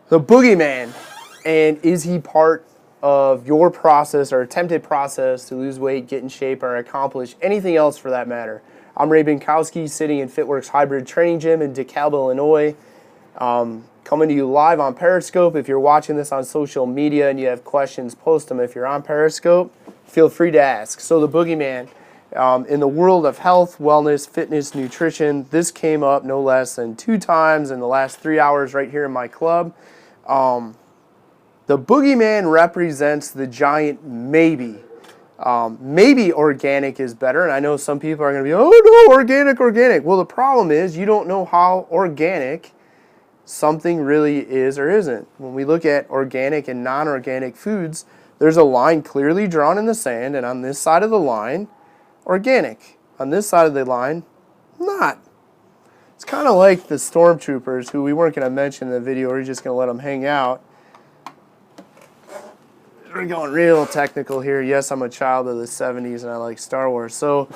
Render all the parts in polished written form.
The boogeyman, and is he part of your process or attempted process to lose weight, get in shape, or accomplish anything else for that matter? I'm Ray Binkowski, sitting in FitWorkz Hybrid Training Gym in DeKalb, Illinois. Coming to you live on Periscope. If you're watching this on social media and you have questions, post them. If you're on Periscope, feel free to ask. So the boogeyman, in the world of health, wellness, fitness, nutrition, this came up no less than 2 times in the last 3 hours right here in my club. The boogeyman represents the giant maybe. Maybe organic is better, and I know some people are going to be, oh no, organic. Well, the problem is you don't know how organic something really is or isn't. When we look at organic and non-organic foods, there's a line clearly drawn in the sand, and on this side of the line, organic. On this side of the line, not. It's kind of like the stormtroopers, who we weren't going to mention in the video. We're just going to let them hang out. We're going real technical here. Yes, I'm a child of the 70s and I like Star Wars. So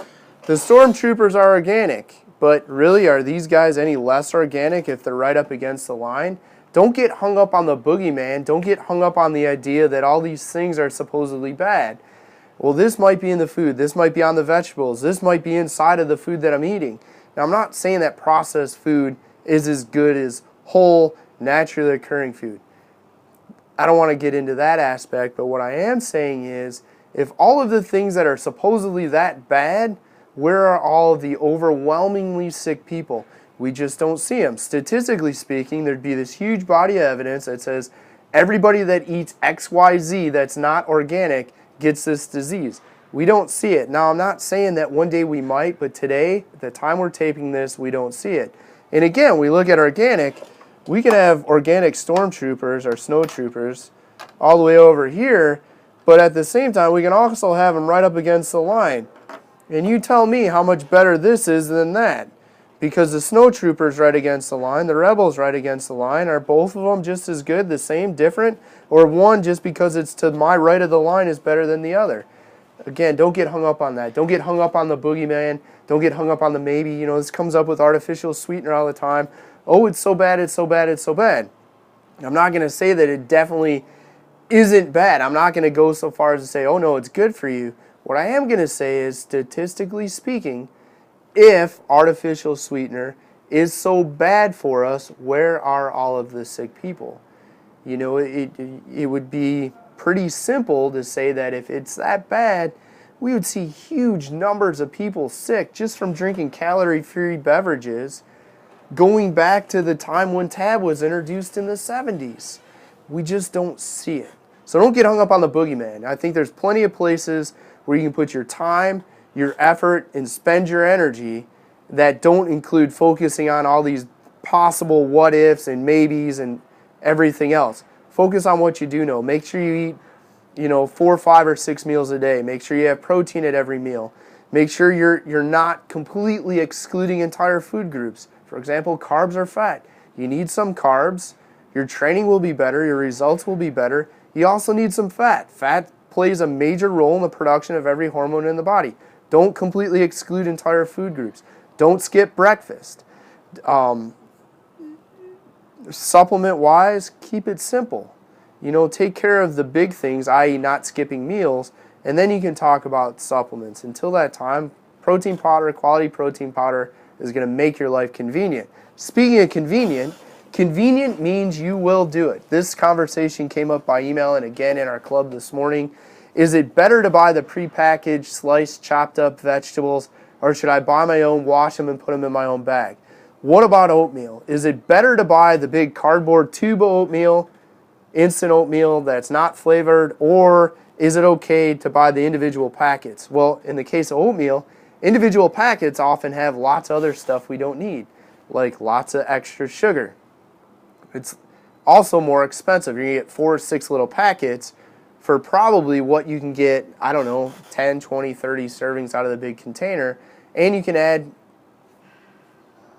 the stormtroopers are organic, but really, are these guys any less organic if they're right up against the line? Don't get hung up on the boogeyman. Don't get hung up on the idea that all these things are supposedly bad. Well, this might be in the food. This might be on the vegetables. This might be inside of the food that I'm eating. Now, I'm not saying that processed food is as good as whole, naturally occurring food. I don't want to get into that aspect, but what I am saying is, if all of the things that are supposedly that bad, where are all of the overwhelmingly sick people? We just don't see them. Statistically speaking, there'd be this huge body of evidence that says everybody that eats XYZ that's not organic gets this disease. We don't see it. Now, I'm not saying that one day we might, but today, at the time we're taping this, we don't see it. And again, we look at organic, we can have organic stormtroopers or snow troopers all the way over here, but at the same time, we can also have them right up against the line. And you tell me how much better this is than that. Because the snow troopers right against the line, the rebels right against the line, are both of them just as good, the same, different? Or one, just because it's to my right of the line, is better than the other? Again, don't get hung up on that. Don't get hung up on the boogeyman. Don't get hung up on the maybe. You know, this comes up with artificial sweetener all the time. Oh, it's so bad, it's so bad, it's so bad. I'm not going to say that it definitely isn't bad. I'm not going to go so far as to say, oh no, it's good for you. What I am going to say is, statistically speaking, if artificial sweetener is so bad for us, where are all of the sick people? You know, it would be pretty simple to say that if it's that bad, we would see huge numbers of people sick just from drinking calorie-free beverages, going back to the time when Tab was introduced in the 70s. We just don't see it. So don't get hung up on the boogeyman. I think there's plenty of places where you can put your time, your effort, and spend your energy that don't include focusing on all these possible what-ifs and maybes and everything else. Focus on what you do know. Make sure you eat, 4, 5, or 6 meals a day. Make sure you have protein at every meal. Make sure you're not completely excluding entire food groups. For example, carbs or fat. You need some carbs. Your training will be better. Your results will be better. You also need some fat. Fat plays a major role in the production of every hormone in the body. Don't completely exclude entire food groups. Don't skip breakfast. Supplement-wise, keep it simple. Take care of the big things, i.e. not skipping meals, and then you can talk about supplements. Until that time, protein powder, quality protein powder, is going to make your life convenient. Speaking of convenient, convenient means you will do it. This conversation came up by email and again in our club this morning. Is it better to buy the prepackaged, sliced, chopped up vegetables, or should I buy my own, wash them, and put them in my own bag? What about oatmeal? Is it better to buy the big cardboard tube of oatmeal, instant oatmeal that's not flavored, or is it okay to buy the individual packets? Well, in the case of oatmeal, individual packets often have lots of other stuff we don't need, like lots of extra sugar. It's also more expensive. You're going to get 4 or 6 little packets for probably what you can get, 10, 20, 30 servings out of the big container, and you can add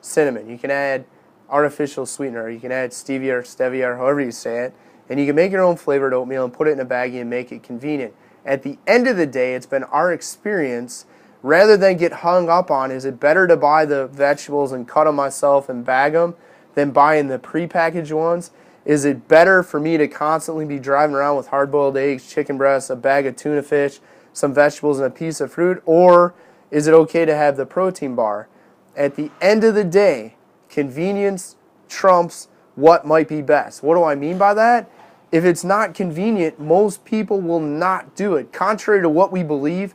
cinnamon, you can add artificial sweetener, you can add stevia or stevia or however you say it, and you can make your own flavored oatmeal and put it in a baggie and make it convenient. At the end of the day, it's been our experience, rather than get hung up on, is it better to buy the vegetables and cut them myself and bag them than buying the prepackaged ones? Is it better for me to constantly be driving around with hard-boiled eggs, chicken breasts, a bag of tuna fish, some vegetables, and a piece of fruit? Or is it okay to have the protein bar? At the end of the day, convenience trumps what might be best. What do I mean by that? If it's not convenient, most people will not do it. Contrary to what we believe,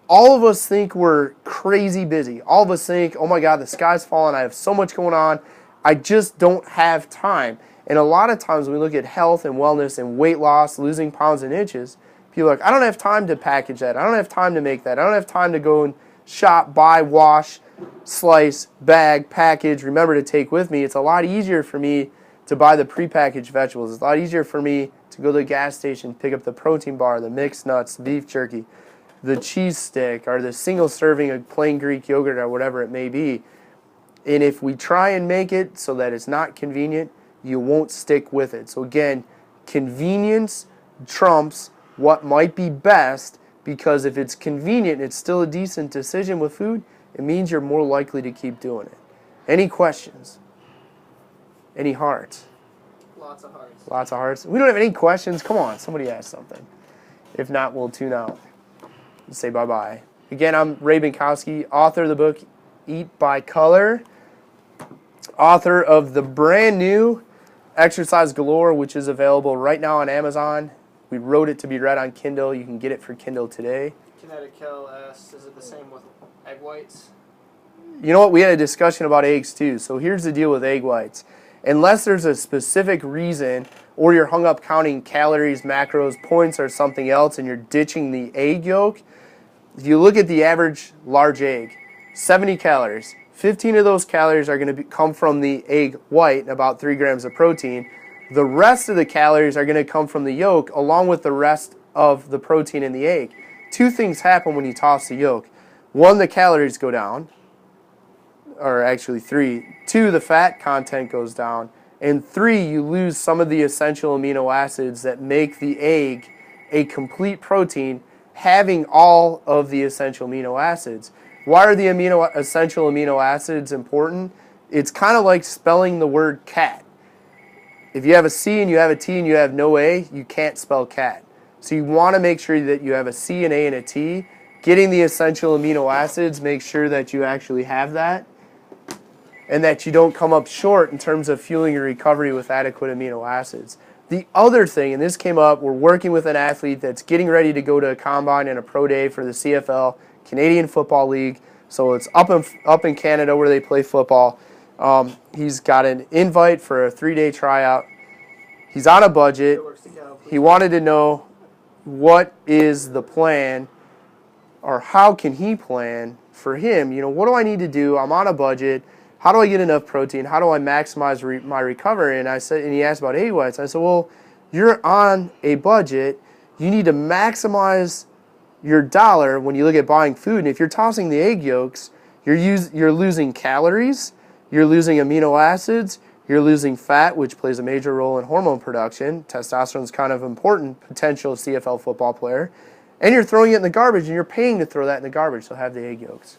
all of us think we're crazy busy. All of us think, oh my God, the sky's falling. I have so much going on. I just don't have time. And a lot of times when we look at health and wellness and weight loss, losing pounds and inches, people are like, I don't have time to package that. I don't have time to make that. I don't have time to go and shop, buy, wash, slice, bag, package, remember to take with me. It's a lot easier for me to buy the prepackaged vegetables. It's a lot easier for me to go to the gas station, pick up the protein bar, the mixed nuts, the beef jerky, the cheese stick, or the single serving of plain Greek yogurt, or whatever it may be. And if we try and make it so that it's not convenient, you won't stick with it. So again, convenience trumps what might be best, because if it's convenient and it's still a decent decision with food, it means you're more likely to keep doing it. Any questions? Any hearts? Lots of hearts. Lots of hearts. We don't have any questions. Come on, somebody ask something. If not, we'll tune out and say bye-bye. Again, I'm Ray Binkowski, author of the book Eat by Color, author of the brand new Exercise Galore, which is available right now on Amazon. We wrote it to be read on Kindle. You can get it for Kindle today. Kinetic Kel asks, is it the same with egg whites? You know what? We had a discussion about eggs too. So here's the deal with egg whites. Unless there's a specific reason, or you're hung up counting calories, macros, points, or something else, and you're ditching the egg yolk, if you look at the average large egg, 70 calories. 15 of those calories are going to come from the egg white, about 3 grams of protein. The rest of the calories are going to come from the yolk, along with the rest of the protein in the egg. Two things happen when you toss the yolk. One, the calories go down, or actually 3. 2, the fat content goes down. And 3, you lose some of the essential amino acids that make the egg a complete protein, having all of the essential amino acids. Why are the essential amino acids important? It's kind of like spelling the word cat. If you have a C and you have a T and you have no A, you can't spell cat. So you want to make sure that you have a C, an A, and a T. Getting the essential amino acids, make sure that you actually have that, and that you don't come up short in terms of fueling your recovery with adequate amino acids. The other thing, and this came up, we're working with an athlete that's getting ready to go to a combine and a pro day for the CFL, Canadian Football League. So it's up in Canada where they play football. He's got an invite for a 3-day tryout. He's on a budget. He wanted to know what is the plan, or how can he plan for him. You know, what do I need to do? I'm on a budget. How do I get enough protein? How do I maximize my recovery? And he asked about egg whites. I said, well, you're on a budget. You need to maximize your dollar when you look at buying food. And if you're tossing the egg yolks, you're losing calories, you're losing amino acids, you're losing fat, which plays a major role in hormone production. Testosterone is kind of important, potential CFL football player. And you're throwing it in the garbage, and you're paying to throw that in the garbage, so have the egg yolks.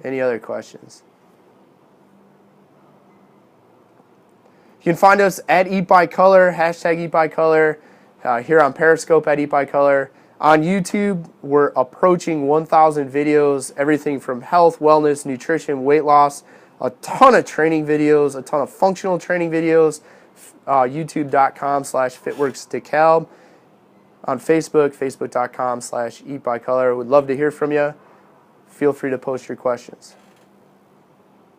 Any other questions? You can find us at Eat by Color, hashtag Eat by Color, here on Periscope at Eat by Color. On YouTube, we're approaching 1,000 videos, everything from health, wellness, nutrition, weight loss, a ton of training videos, a ton of functional training videos, youtube.com/FitWorkz DeKalb. On Facebook, facebook.com/eatbycolor. We'd love to hear from you. Feel free to post your questions.